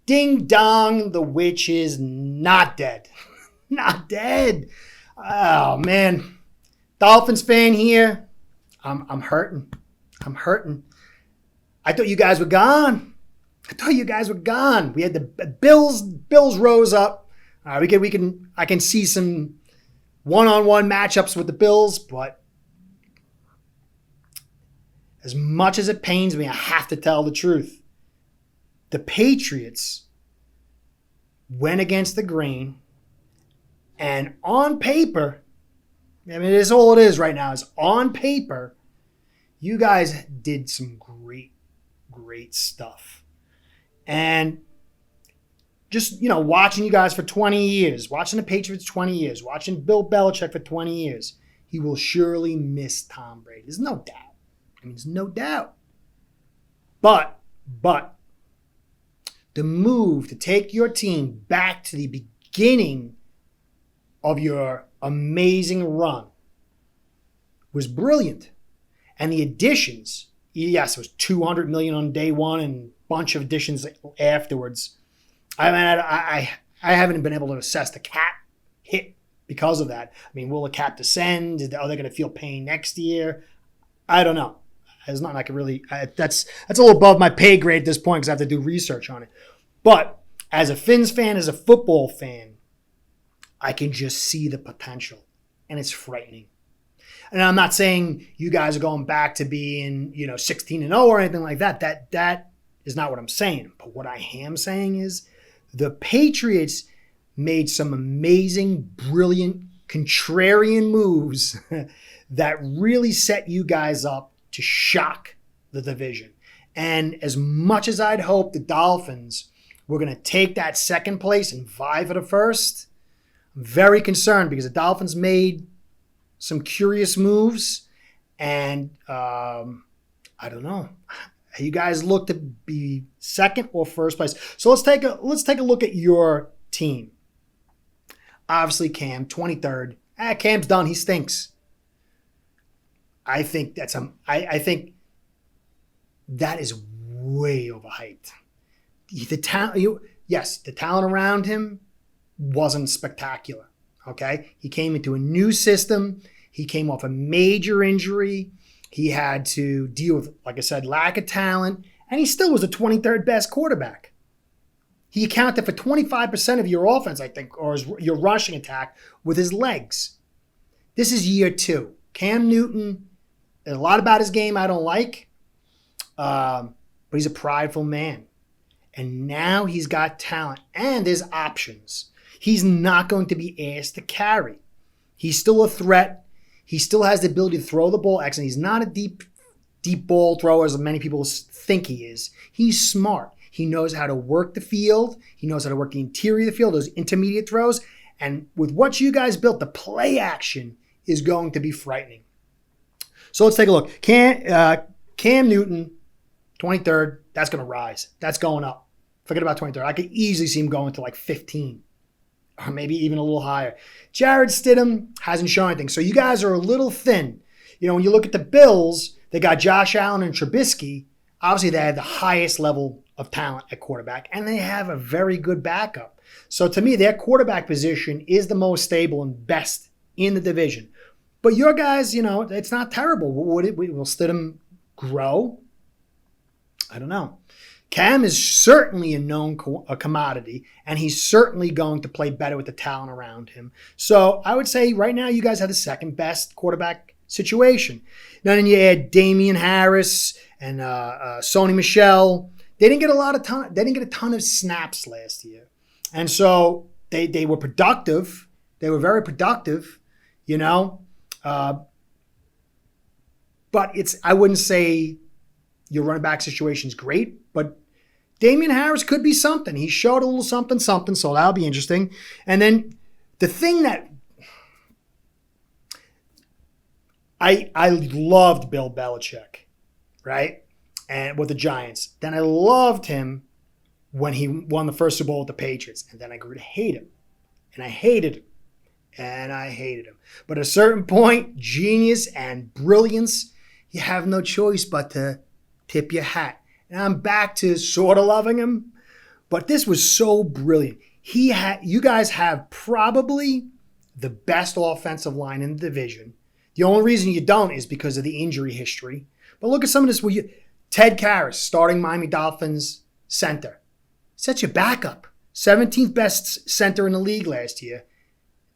Ding dong, the witch is not dead. Not dead. Oh, man. Dolphins fan here. I'm hurting. I'm hurting. I thought you guys were gone. We had the Bills. Bills rose up. I can see some one-on-one matchups with the Bills, but as much as it pains me, I have to tell the truth. The Patriots went against the grain, and on paper, I mean, it's all it is right now, is on paper, you guys did some great stuff. And just, watching you guys for 20 years, watching the Patriots 20 years, watching Bill Belichick for 20 years, he will surely miss Tom Brady. There's no doubt. There's no doubt. But the move to take your team back to the beginning of your amazing run was brilliant. And the additions, yes, it was $200 million on day one and a bunch of additions afterwards. I mean, I haven't been able to assess the cap hit because of that. I mean, will the cap descend? Are they going to feel pain next year? I don't know. It's not like that's a little above my pay grade at this point because I have to do research on it. But as a Fins fan, as a football fan, I can just see the potential, and it's frightening. And I'm not saying you guys are going back to being, 16-0 or anything like that. That is not what I'm saying. But what I am saying is the Patriots made some amazing, brilliant, contrarian moves that really set you guys up to shock the division. And as much as I'd hope the Dolphins were going to take that second place and vie for the first, I'm very concerned because the Dolphins made some curious moves, and I don't know. You guys look to be second or first place. So let's take a look at your team. Obviously, Cam, 23rd. Cam's done. He stinks. I think I think that is way overhyped. The talent around him wasn't spectacular. Okay, he came into a new system. He came off a major injury. He had to deal with, like I said, lack of talent, and he still was the 23rd best quarterback. He accounted for 25% of your offense, I think, or your rushing attack with his legs. This is year 2. Cam Newton, there's a lot about his game I don't like, but he's a prideful man. And now he's got talent, and there's options. He's not going to be asked to carry. He's still a threat. He still has the ability to throw the ball. Actually, he's not a deep ball thrower as many people think he is. He's smart. He knows how to work the field. He knows how to work the interior of the field, those intermediate throws. And with what you guys built, the play action is going to be frightening. So let's take a look. Cam Newton, 23rd, that's going to rise. That's going up. Forget about 23rd. I could easily see him going to like 15. Or maybe even a little higher. Jared Stidham hasn't shown anything. So you guys are a little thin. When you look at the Bills, they got Josh Allen and Trubisky. Obviously, they have the highest level of talent at quarterback, and they have a very good backup. So to me, their quarterback position is the most stable and best in the division. But your guys, it's not terrible. Will Stidham grow? I don't know. Cam is certainly a known commodity, and he's certainly going to play better with the talent around him. So I would say right now you guys have the second best quarterback situation. Now then you add Damian Harris and Sony Michel. They didn't get a ton of snaps last year, and so they were productive. They were very productive, But I wouldn't say your running back situation is great, but Damian Harris could be something. He showed a little something, so that'll be interesting. And then the thing that I loved Bill Belichick, right? And with the Giants. Then I loved him when he won the first Super Bowl with the Patriots. And then I grew to hate him. And I hated him. And I hated him. But at a certain point, genius and brilliance, you have no choice but to tip your hat. And I'm back to sort of loving him. But this was so brilliant. You guys have probably the best offensive line in the division. The only reason you don't is because of the injury history. But look at some of this. Ted Karras, starting Miami Dolphins center. That's your backup. 17th best center in the league last year.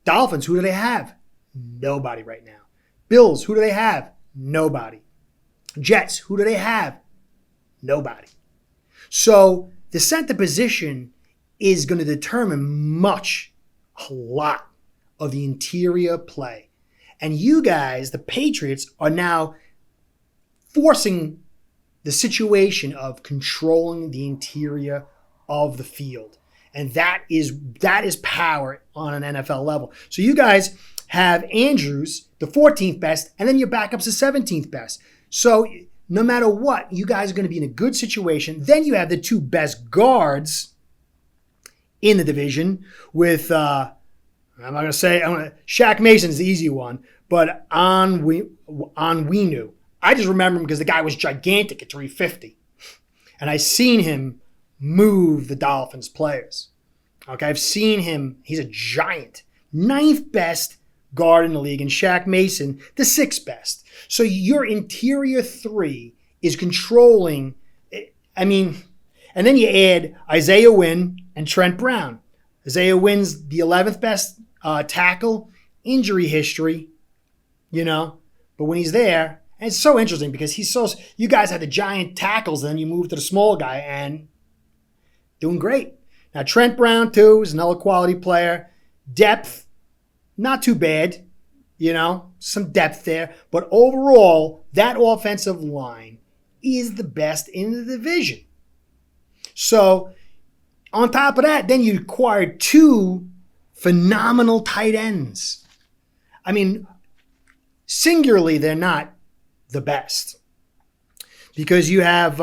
Dolphins, who do they have? Nobody right now. Bills, who do they have? Nobody. Jets, who do they have? Nobody. So the center position is going to determine a lot of the interior play. And you guys, the Patriots, are now forcing the situation of controlling the interior of the field. And that is power on an NFL level. So you guys have Andrews, the 14th best, and then your backup's the 17th best. So no matter what, you guys are going to be in a good situation. Then you have the two best guards in the division with, I'm not going to say, Shaq Mason's the easy one, but Onwenu. I just remember him because the guy was gigantic at 350. And I seen him move the Dolphins players. Okay, I've seen him. He's a giant. 9th best guard in the league, and Shaq Mason, the 6th best. So your interior three is controlling, and then you add Isaiah Wynn and Trent Brown. Isaiah Wynn's the 11th best tackle, injury history, but when he's there, and it's so interesting because you guys had the giant tackles, and then you move to the small guy and doing great. Now, Trent Brown, too, is another quality player. Depth, not too bad, some depth there. But overall, that offensive line is the best in the division. So, on top of that, then you acquired 2 phenomenal tight ends. Singularly, they're not the best. Because you have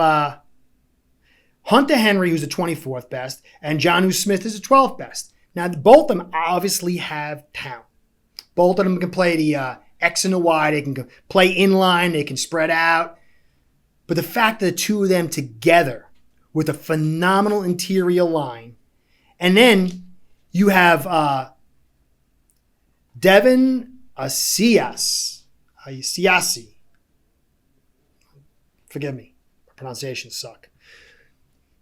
Hunter Henry, who's the 24th best, and Jonnu Smith is the 12th best. Now, both of them obviously have talent. Both of them can play the X and the Y. They can play inline. They can spread out. But the fact that the two of them together with a phenomenal interior line, and then you have Devin Asiasi. Forgive me. Pronunciations suck.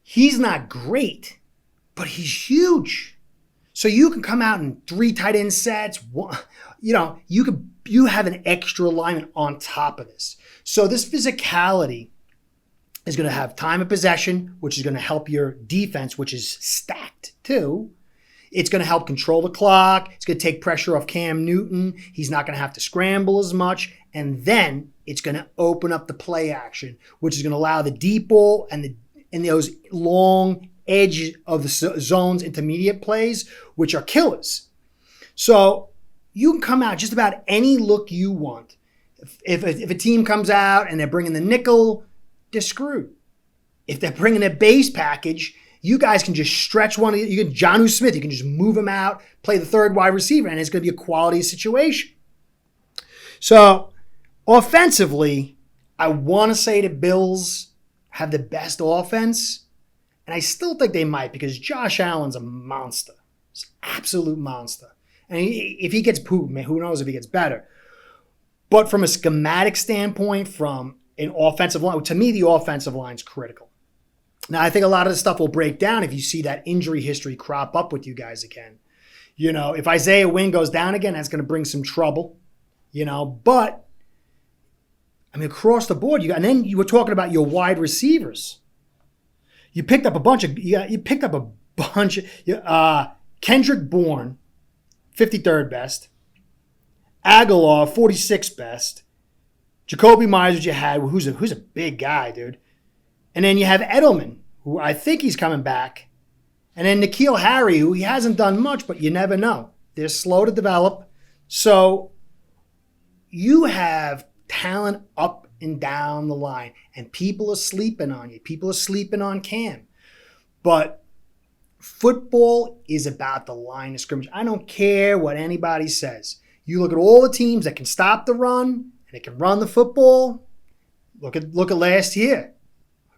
He's not great, but he's huge. So you can come out in 3 tight end sets. You have an extra alignment on top of this. So this physicality is going to have time of possession, which is going to help your defense, which is stacked too. It's going to help control the clock. It's going to take pressure off Cam Newton. He's not going to have to scramble as much. And then it's going to open up the play action, which is going to allow the deep ball and those long edge of the zones intermediate plays, which are killers. So you can come out just about any look you want. If a team comes out and they're bringing the nickel, they're screwed. If they're bringing a base package, you guys can just stretch one. You can Jonnu Smith. You can just move him out, play the third wide receiver, and it's going to be a quality situation. So offensively, I want to say the Bills have the best offense, and I still think they might because Josh Allen's a monster. He's an absolute monster. And if he gets pooped, man, who knows if he gets better. But from a schematic standpoint, from an offensive line, to me, the offensive line's critical. Now, I think a lot of the stuff will break down if you see that injury history crop up with you guys again. If Isaiah Wynn goes down again, that's going to bring some trouble. But across the board, and then you were talking about your wide receivers. You picked up a bunch of. Kendrick Bourne, 53rd best. Aguilar, 46th best. Jacoby Myers, which you had, who's a big guy, dude. And then you have Edelman, who I think he's coming back. And then N'Keal Harry, who he hasn't done much, but you never know. They're slow to develop. So you have talent up and down the line, and people are sleeping on you. People are sleeping on Cam. But football is about the line of scrimmage. I don't care what anybody says. You look at all the teams that can stop the run and they can run the football. Look at last year.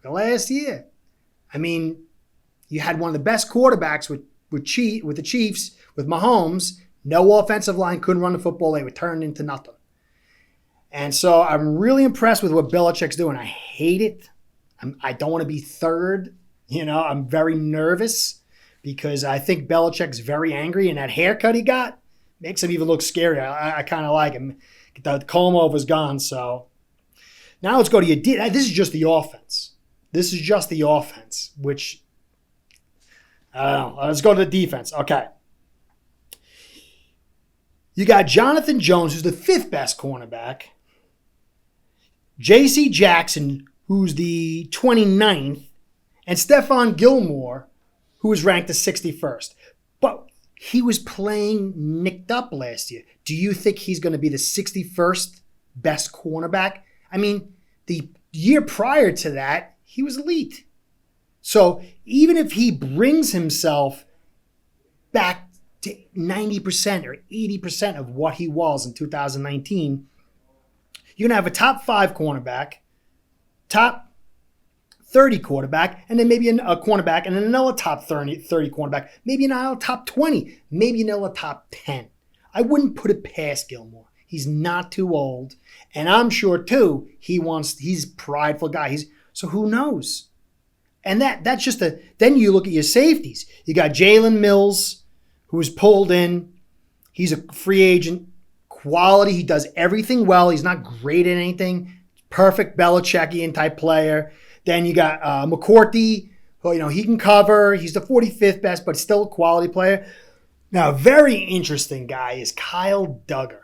Last year. You had one of the best quarterbacks with the Chiefs, with Mahomes. No offensive line, couldn't run the football. They were turned into nothing. And so I'm really impressed with what Belichick's doing. I hate it. I don't want to be third. I'm very nervous because I think Belichick's very angry, and that haircut he got makes him even look scary. I kind of like him. The comb over's gone, so now let's go to your defense. This is just the offense. Which, I don't know. Let's go to the defense. Okay. You got Jonathan Jones, who's the 5th best cornerback. J.C. Jackson, who's the 29th. And Stephon Gilmore, who was ranked the 61st. But he was playing nicked up last year. Do you think he's going to be the 61st best cornerback? I mean, the year prior to that, he was elite. So even if he brings himself back to 90% or 80% of what he was in 2019, you're going to have a top 5 cornerback, top 30 quarterback, and then maybe a cornerback, and then another top 30 cornerback, maybe another top 20, maybe another top 10. I wouldn't put it past Gilmore. He's not too old, and I'm sure too he's a prideful guy. So who knows? And that's just then you look at your safeties. You got Jalen Mills, who was pulled in. He's a free agent, quality. He does everything well. He's not great at anything. Perfect Belichickian type player. Then you got McCourty, who, he can cover. He's the 45th best, but still a quality player. Now, a very interesting guy is Kyle Duggar.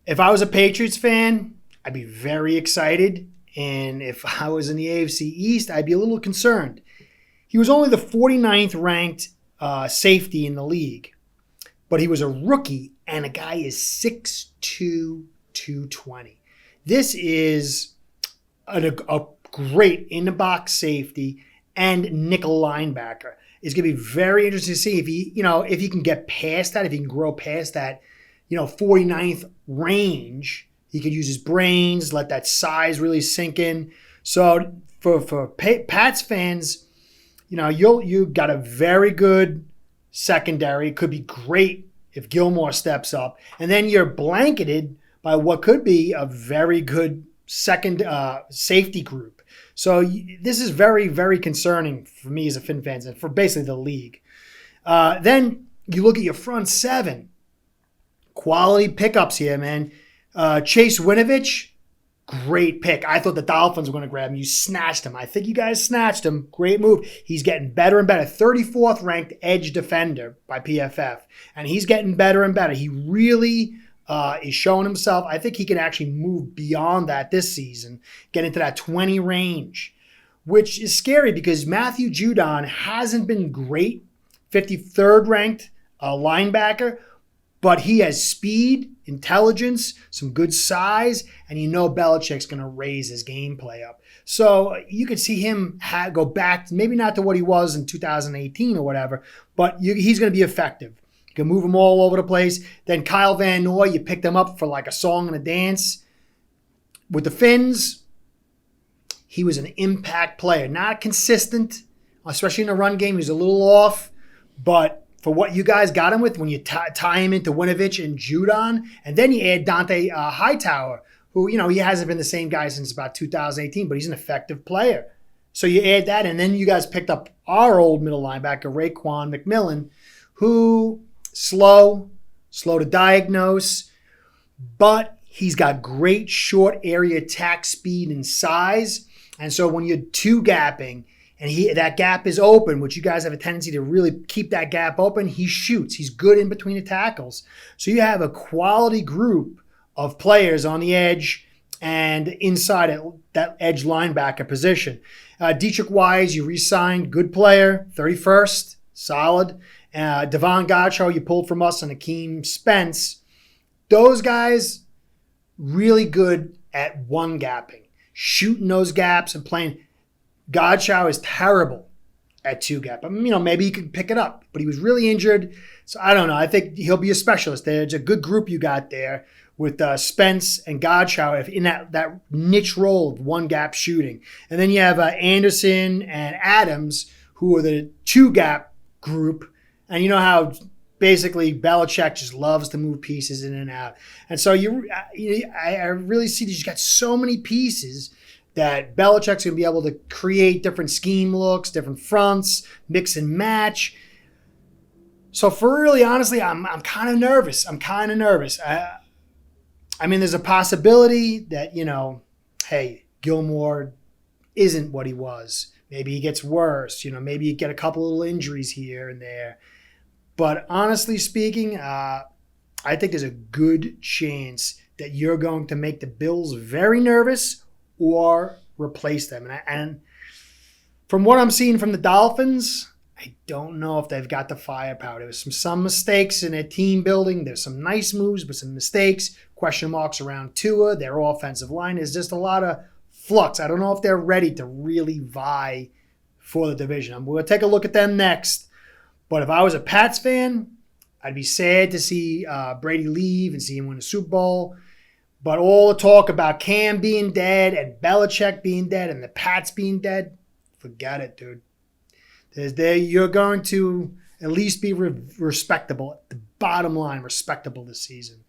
If I was a Patriots fan, I'd be very excited. And if I was in the AFC East, I'd be a little concerned. He was only the 49th ranked safety in the league. But he was a rookie, and a guy is 6'2", 220. This is a great in-the-box safety and nickel linebacker. It's going to be very interesting to see if he can get past that, if he can grow past that, 49th range. He could use his brains, let that size really sink in. So for Pats fans, you got a very good secondary. It could be great if Gilmore steps up. And then you're blanketed by what could be a very good second safety group. So this is very, very concerning for me as a Fin fans and for basically the league. Then you look at your front 7. Quality pickups here, man. Chase Winovich, great pick. I thought the Dolphins were going to grab him. You snatched him. I think you guys snatched him. Great move. He's getting better and better. 34th ranked edge defender by PFF. And he's getting better and better. He really is showing himself. I think he can actually move beyond that this season, get into that 20 range, which is scary because Matthew Judon hasn't been great. 53rd ranked linebacker, but he has speed, intelligence, some good size, and Belichick's going to raise his gameplay up. So you could see him go back, maybe not to what he was in 2018 or whatever, but he's going to be effective. You can move him all over the place. Then Kyle Van Noy, you picked him up for like a song and a dance. With the Fins, he was an impact player. Not consistent, especially in the run game. He was a little off, but for what you guys got him with, when you tie him into Winovich and Judon, and then you add Dante Hightower, who, he hasn't been the same guy since about 2018, but he's an effective player. So you add that, and then you guys picked up our old middle linebacker, Raekwon McMillan, who slow to diagnose, but he's got great short area attack speed and size. And so when you're two-gapping, and that gap is open, which you guys have a tendency to really keep that gap open, he shoots. He's good in between the tackles. So you have a quality group of players on the edge and inside that edge linebacker position. Dietrich Wise, you re-signed, good player, 31st, solid. Devon Godchaux, you pulled from us, and Akeem Spence. Those guys, really good at one-gapping, shooting those gaps and playing. Godchaux is terrible at two-gap. Maybe he could pick it up, but he was really injured. So I don't know. I think he'll be a specialist there. It's a good group you got there with Spence and Godchaux in that niche role of one-gap shooting. And then you have Anderson and Adams, who are the two-gap group. And you know how basically Belichick just loves to move pieces in and out. And so I really see that you've got so many pieces that Belichick's going to be able to create different scheme looks, different fronts, mix and match. So for really, honestly, I'm kind of nervous. I mean, there's a possibility that, hey, Gilmore isn't what he was. Maybe he gets worse. Maybe you get a couple little injuries here and there. But honestly speaking, I think there's a good chance that you're going to make the Bills very nervous or replace them. And from what I'm seeing from the Dolphins, I don't know if they've got the firepower. There was some mistakes in their team building. There's some nice moves, but some mistakes, question marks around Tua, their offensive line. There's just a lot of flux. I don't know if they're ready to really vie for the division. We'll take a look at them next. But if I was a Pats fan, I'd be sad to see Brady leave and see him win a Super Bowl. But all the talk about Cam being dead and Belichick being dead and the Pats being dead, forget it, dude. You're going to at least be respectable, at the bottom line, respectable this season.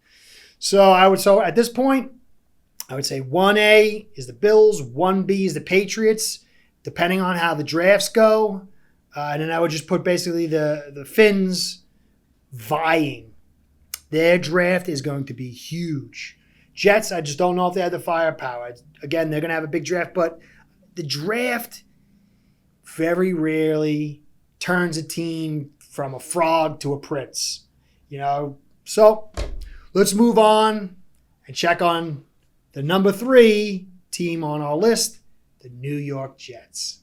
So at this point, I would say 1A is the Bills, 1B is the Patriots, depending on how the drafts go. And then I would just put basically the Finns vying. Their draft is going to be huge. Jets, I just don't know if they have the firepower. Again, they're going to have a big draft, but the draft very rarely turns a team from a frog to a prince. So let's move on and check on the number 3 team on our list, the New York Jets.